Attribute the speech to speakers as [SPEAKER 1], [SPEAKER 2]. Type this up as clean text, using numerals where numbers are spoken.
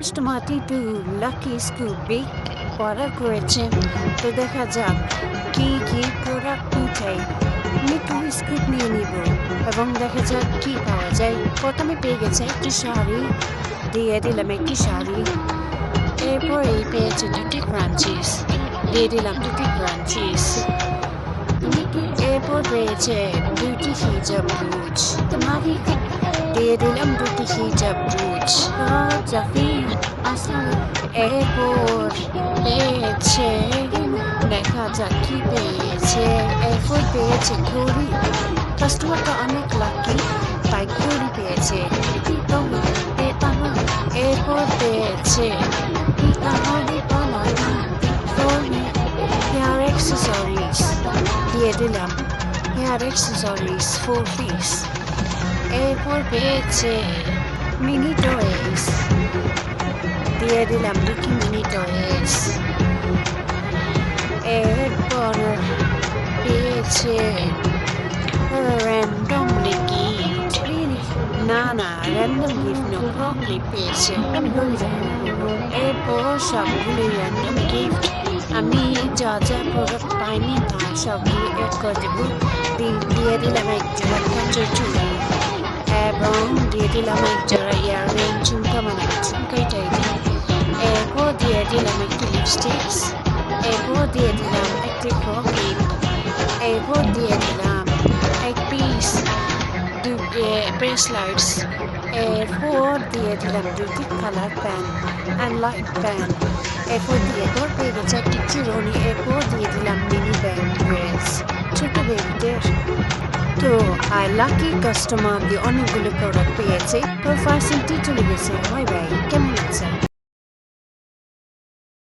[SPEAKER 1] কাস্টমারটি two lucky স্কুপি order করেছে। তো দেখা যাক কি কি প্রোডাক্ট উঠাই। আমি টু স্কুপ নিয়ে নিব এবং দেখা যাক কি পাওয়া যায়। প্রথমে পেয়ে গেছে একটি শাড়ি, দিয়ে দিলাম একটি শাড়ি। এরপর এই পেয়েছে দুটি ক্রাঞ্চিস, দিয়ে দিলাম দুটি ক্রাঞ্চিস। এরপর পেয়েছে দুটি হিজাব বুজ, দিয়ে দিলাম দুটি হিজাব বুজ। এরপর পেয়েছে দেখা যাক কি পেয়েছে। এরপর পেয়েছে ঘড়ি, কাস্টমারটা অনেক লাকি তাই ঘড়ি পেয়েছে। এরপর পেয়েছে হেয়ার অ্যাক্সেসরিজ, দিয়ে দিলাম হেয়ার অ্যাক্সেসরিজ 4 পিস। এরপর পেয়েছে মিনি টয়েস, দিয়ে দিলাম দুটি মিনি টয়েস। এরপর পেয়েছে র্যান্ডমলি গিফট, না র্যান্ডম গিফট নো, প্রপারলি পেয়েছে। এরপর সবগুলি র্যান্ডম গিফট। আমি যা যা প্রোডাক্ট পাইনি তার সবগুলি অ্যাড করে দেবো। দিয়ে দিলাম এক জোড়া কাঁচের চুড়ি এবং দিয়ে দিলাম এক জোড়া ইয়াররিং, ঝুমকা মানে ঝুমকাইটাই দিই। এরপর দিয়ে দিলাম একটি লিপস্টিক্স। এরপর দিয়ে দিলাম একটি ক্লিপ। এরপর দিয়ে দিলাম এক পিস ব্রেসলেটস। এরপর দিয়ে দিলাম দুটি colour pant and light pan. এরপর পেয়ে গেছে একটি চিরুনি। এরপর দিয়ে দিলাম মিনি ব্যাগ ড্রেস ছোট বেবিদের। তো লাকি কাস্টমার দিয়ে অনেকগুলো প্রোডাক্ট পেয়েছে। তো ফার্স্ট চলে গেছে। বাই বাই, কেমন আছে?